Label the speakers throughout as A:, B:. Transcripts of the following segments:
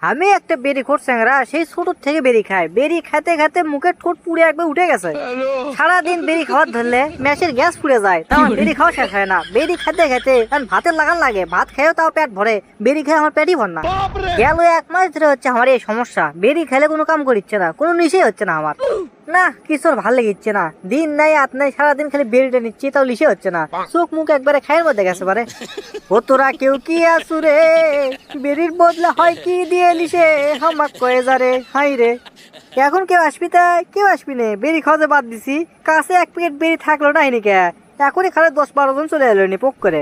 A: আমি একটা বেরি খোর স্যাংরা, সেই ছোট থেকে বেরি খাই। বেরি খেতে খেতে মুখের ঠোঁট পুড়ে একবার উঠে গেছে। সারাদিন বেরি খাওয়ার ধরলে ম্যাচের গ্যাস পুড়ে যায়, তাও বেরি খাওয়া শেষ হয় না। বেরি খেতে খেতে কারণ ভাতের লাগান লাগে, ভাত খেয়েও তাও পেট ভরে, বেরি খেয়ে আমার পেটই ভর না। গেল 1 মাস ধরে হচ্ছে আমার এই সমস্যা। বেরি খেলে কোনো কাম করিচ্ছে না, কোনো নিশেই হচ্ছে না আমার। না কিছু আর ভাল লেগেছে না, দিন নাই রাত নাই, সারাদিন খালি বেরিটা নিচ্ছি, তাও লিসে হচ্ছে না। চোখ মুখ একবারে খায়ের মধ্যে গেছে পারে। ও তোরা কেউ কি আসুরে, বেরির বদলা হয় কি দিয়ে লিসে হামাক কয়ে যারে হাই রে। এখন কেউ আসবি তাই কেউ আসবি নে, বেরি খাওয়াতে বাদ দিছি। কাছে 1 প্যাকেট বেরি থাকলো না কে, এখনই খালি 10-12 জন চলে এলো নি পোক করে।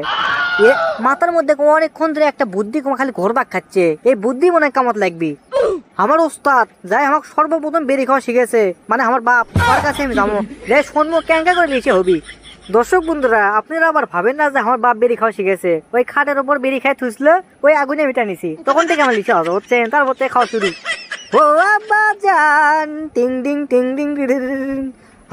A: এ মাথার মধ্যে অনেকক্ষণ ধরে একটা বুদ্ধি খালি ঘোরবাক খাচ্ছে, এই বুদ্ধি মনে হয় কামত লাগবি। আমার ওস্তাদ যাই আমাকে সর্বপ্রথম বেরি খাওয়া শিখেছে, মানে আমার বাপ, তার কাছে আমি যাবো, যাই শুনবো ক্যাঙ্কা করে লিচে হবি। দর্শক বন্ধুরা, আপনারা আবার ভাবেন না যে আমার বাপ বেরি খাওয়া শিখেছে। ওই খাটের উপর বেরি খাই থুসল, ওই আগুনে মিটা নিছি, তখন থেকে আমার লিচে হচ্ছে, তারপর থেকে খাওয়া শুরু। ও আব্বা জান টিং ডিং টিং ডিং ডিং,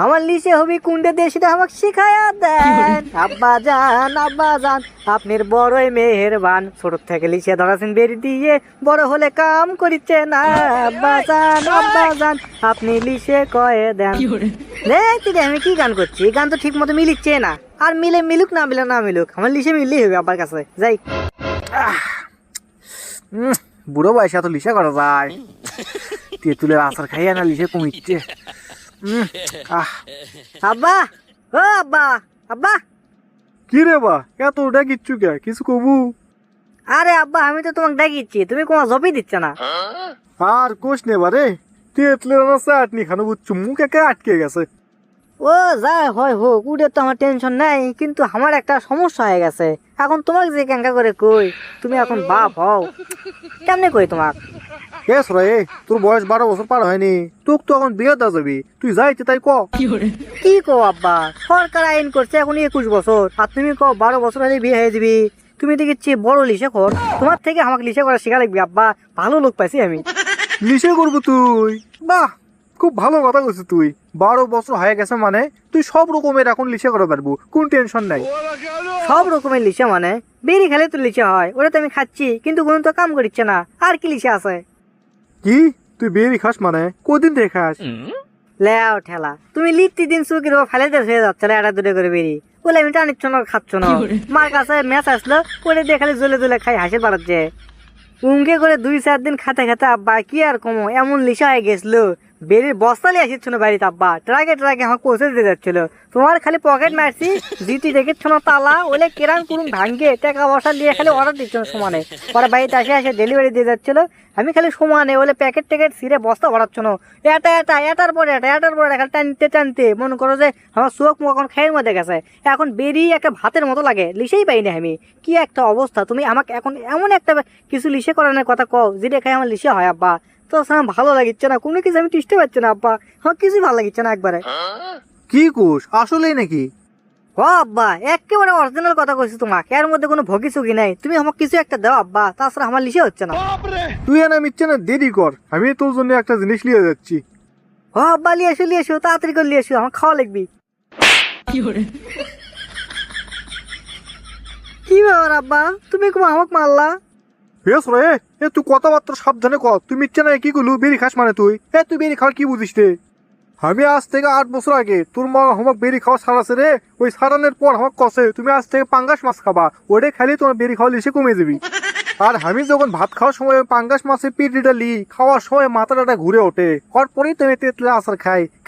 A: আমার লিচে হবি কুন্ডে দিয়ে সেটা আমাকে শিখায়া দেন। আব্বা জান আপনার বড়ই মেহেরবান, ছোট থেকে লিচে ধরাছেন বেরি দিয়ে, বড় হলে কাম করিচ্ছে না। আব্বা জান আপনি লিচে কয়ে দেন। আমি কি গান করছি, এই গান তো ঠিক মতো মিলিচ্ছে না। আর মিলুক না মিলুক, আমার লিচে মিললেই হবে আব্বার কাছে যাই।
B: বুড়ো বয়সে এত লিসা করা যায়, তেঁতুলের আচার খাইয়া না লিসে কমিচ্ছে।
A: আব্বা ও আব্বা আব্বা।
B: কি রে বা এত ডাকিচ্ছু কে, কিছু কবু?
A: আরে আব্বা আমি তো তোমাকে ডাকিচ্ছি, তুমি কোনো জবই দিচ্ছ না।
B: আর কোষ নে বারে, তেঁতুলের চাটনি খানো বুঝছো, মুখ একে আটকে গেছে।
A: ও যাই হয় হোক, উঠে তো আমার টেনশন নাই, কিন্তু আমার একটা সমস্যা হয়ে গেছে। এখন তোমাকে যে ক্যাঙ্কা করে কই, তুমি এখন বাপ হও, কেমনে কই তোমাক?
B: কেস রে, তোর বয়স 12 বছর পার হয়নি, তোক তো এখন বিয়ে দেওয়া যাবি, তুই যাইতে তাই ক।
A: কি কো আব্বা, সরকার আইন করছে এখন 21 বছর, আর তুমি কো 12 বছর হলে বিয়ে হয়ে যাবি। তুমি দেখছি বড় লিসে কর, তোমার থেকে আমাকে লিসে করা শেখা লাগবে আব্বা, ভালো লোক পাইছি আমি।
B: লিসে করবো তুই? বাহ, খুব ভালো কথা বলছিস তুই। 12 বছর হয়ে গেছে মানে তুই সব রকমের এখন লিসে করে পারবো, কোন টেনশন নাই।
A: সব রকমের লিচে মানে বেরি খেলে তো লিচে হয়, ওটা তো আমি খাচ্ছি, কিন্তু কোনো তো কাম করিচ্ছে না। আর কি লিচে আছে?
B: কি তুই বেরি খাস মানে কদিন থেকে খাস?
A: লেও ঠেলা, তুমি লিপ্তি দিন চুকির ফেলেতে হয়ে যাচ্ছে এটা দুটো করে বেরি, বলে আমি টানিচ্ছ না খাচ্ছ না। মার কাছে ম্যাচ আসলো, ওটা দিয়ে খালি জ্বলে খাই হাসি পাড়াচ্ছে। উনকে করে 2-4 দিন খাতে খাতে আব্বা কি আর কমো, এমন লিসা হয়ে গেছিল, বেরির বস্তা নিয়ে আসিচ্ছ না বাড়িতে আব্বা, ট্রাকে আমার পৌঁছে দিতে যাচ্ছিল। তোমার খালি পকেট মারছি, জিটি দেখেছ না তালা, ওলে কেরান কুরুম ভাঙ্গে টাকা পয়সা দিয়ে খালি অর্ডার দিচ্ছ না সমানে, পরে বাড়িতে আসে ডেলিভারি দিয়ে যাচ্ছিল। আমি খালি সমানে ওলে প্যাকেট ছিঁড়ে বস্তা ভরাচ্ছ না, এটার পরে খালি টানতে মনে করো যে আমার চোখ মুখ এখন খাইয়ের মধ্যে গেছে। এখন বেরি একটা ভাতের মতো লাগে, লিসেই পাইনি আমি। কি একটা অবস্থা, তুমি আমাকে এখন এমন একটা কিছু লিসে করানোর কথা কও যেটা খাই আমার লিসে হয় আব্বা, তো ভালো লাগিচ্ছে না, কোনো কিছু আমি টিসতে পারছি না আব্বা, আমার কিছুই ভালো লাগিচ্ছে না একবারে।
B: কি কোষ, আসলেই নাকি?
A: ও আব্বা একেবারে অরিজিনাল কথা কইছি তোমাকে, এর মধ্যে কোনো ভগি চুগি নাই, তুমি আমাকে কিছু একটা দাও আব্বা, তাছাড়া আমার লিসে হচ্ছে না।
B: তুই এনে মিচ্ছে না, দেরি কর, আমি তোর জন্য একটা জিনিস নিয়ে যাচ্ছি।
A: ও আব্বা লিয়ে এসো তাড়াতাড়ি করে লিয়ে এসো, আমার খাওয়া লাগবি। কি ব্যাপার আব্বা, তুমি আমাকে মারলা?
B: বেশ রে, এ তুই কথাবার্তা সাবধানে কর, তুই মিচ্ছে না কি করলু, বেরি খাস মানে তুই তুই বেরি খাওয়ার কি বুঝিস রে? আমি আজ থেকে 8 বছর আগে তোর মা আমাকে বেরি খাওয়া ছাড়াছে রে, ওই ছাড়ানোর পর আমাকে কষে তুমি আজ থেকে পাঙ্গাস মাছ খাবা, ওটাই খালি তোমার বেরি খাওয়া লিসে কমে যাবি। আর আমি যখন ভাত খাওয়ার সময় পাঙ্গাস মাছের পিটিটা লি, খাওয়ার সময় মাথাটা ঘুরে ওঠে, পরেই তুমি তেঁতুলের আচার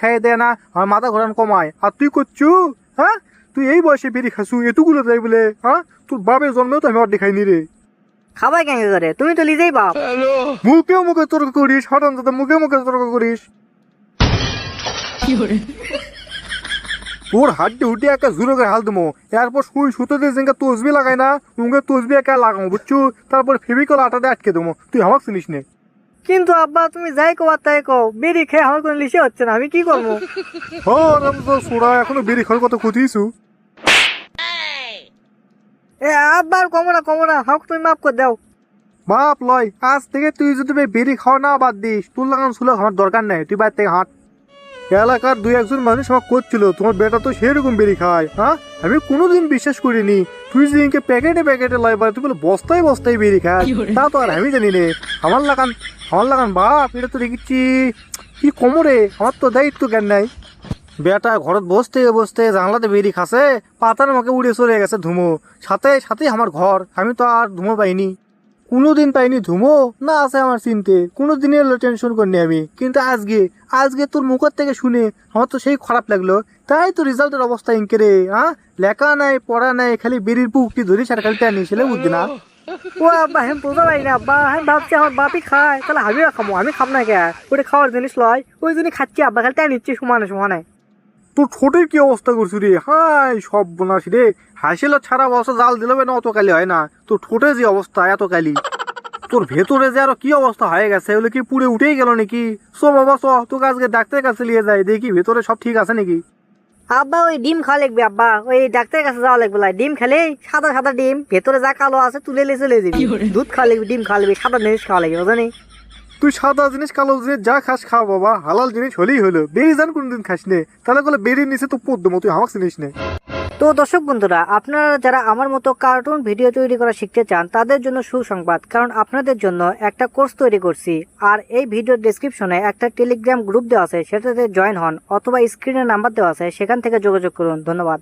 B: খাইয়ে দেয় না, আমার মাথা ঘোরান কমায়। আর তুই করছু, হ্যাঁ তুই এই বয়সে বেরি খাসু এতগুলো যাই বলে, হ্যাঁ তোর বাপের জন্মেও তো আমি অর্ধেক খাইনি রে।
A: খাবাই কেন করে, তুমি তো লিজেই বাপ।
B: মুখে তর্ক করিস, হঠাৎ মুখে তর্ক করিস। তোর হাড্ডি হুড্ডি একা জুড়ে করে হাল দেবো, এরপর সুতো দিয়ে যেঙ্গা তসবি লাগাই না, উনকে তসবি একা লাগাবো বুঝছু, তারপর ফেবিকল আটা দিয়ে আটকে দেবো, তুই আমাকে চিনিস নে।
A: কিন্তু আব্বা তুমি যাই কো আর তাই কো, বেরি খেয়ে আমার কোনো লিসে হচ্ছে না, আমি কি করবো?
B: সোড়া এখনো বেরি খাওয়ার কথা খুঁজিছু?
A: আব্বার কমো না হাক, তুমি মাফ করে দাও।
B: বাপ লয়, আজ থেকে তুই যদি বেরি খাওয়া না বাদ দিস, তোর লাগান শুলে আমার দরকার নেই, তুই বাইর থেকে হাঁট। এলাকার 2-1 জন মানুষ আমাকে করছিল তোমার বেটা তো সেরকম বেরি খায়, হ্যাঁ আমি কোনোদিন বিশ্বাস করিনি তুই যে প্যাকেটে প্যাকেটে লাই পারে তুই বলে বস্তায় বস্তায় বেরি খাস তা তো আর আমি জানি নে। আমার লাগান বাপ এটা তো দেখছি কি কোমরে আমার তো দায়িত্ব জ্ঞান নাই। বেটা ঘরত বসতে বসতে জানলাতে বেরি খাসে পাতার মুখে উড়ে চলে গেছে ধুমো, সাথে সাথে আমার ঘর, আমি তো আর ধুমো পাইনি, কোনোদিন পাইনি ধুমো না আছে আমার চিনতে, কোনোদিনই টেনশন করিনি আমি, কিন্তু আজকে তোর মুখের থেকে শুনে আমার তো সেই খারাপ লাগলো। তাই তো রেজাল্টের অবস্থা ইনকে রে, হ্যাঁ লেখা নাই পড়া নাই, খালি বেরির পুকটি ধরে সার খালি টানি ছেলে বুঝছি না।
A: ও আব্বা আমি বোঝা পারি না আব্বা, আমি ভাবছি আমার বাপই খায় তাহলে আমিও খামো, আমি খাম না কে, ওটা খাওয়ার জিনিস লয় ওই জন্য খাচ্ছি আব্বা, খালি তাই নিচ্ছি সমানে সমানে।
B: তোর ঠোঁটের কি অবস্থা করছু রে, হাই সব বোনাস রে, হাসিল ছাড়া বসা জাল দিল না অত কালি হয় না, তোর ঠোঁটের যে অবস্থা এত কালি, তোর ভেতরে যে আরো কি অবস্থা হয়ে গেছে, ওগুলো কি পুড়ে উঠেই গেল নাকি? চ বাবা চ, তোকে আজকে ডাক্তারের কাছে নিয়ে যায়, দেখি ভেতরে সব ঠিক আছে নাকি।
A: আব্বা ওই ডিম খাওয়া লাগবে আব্বা, ওই ডাক্তারের কাছে যাওয়া লাগবে, ডিম খেলে সাদা সাদা ডিম, ভেতরে যা কালো আছে তুলে লে চলে যাবি, দুধ খাওয়া লাগবে, ডিম খাওয়া লাগবে, সাদা জিনিস খাওয়া লাগবে জানি।
B: তুই সাদা জিনিস কালো জিনিস যা খাস খা বাবা, হালাল জিনিস হলেই হলো, বেরি যান কোনদিন খাস নে, তাহলে বলে বেরিয়ে নিচে তো পদ্ম তুই আমাকে চিনিস নে।
A: তো দর্শক বন্ধুরা, আপনারা যারা আমার মতো কার্টুন ভিডিও তৈরি করা শিখতে চান তাদের জন্য সুসংবাদ, কারণ আপনাদের জন্য একটা কোর্স তৈরি করছি, আর এই ভিডিওর ডেসক্রিপশনে একটা টেলিগ্রাম গ্রুপ দেওয়া আছে, সেটাতে জয়েন হন, অথবা স্ক্রিনে নাম্বার দেওয়া আছে সেখান থেকে যোগাযোগ করুন। ধন্যবাদ।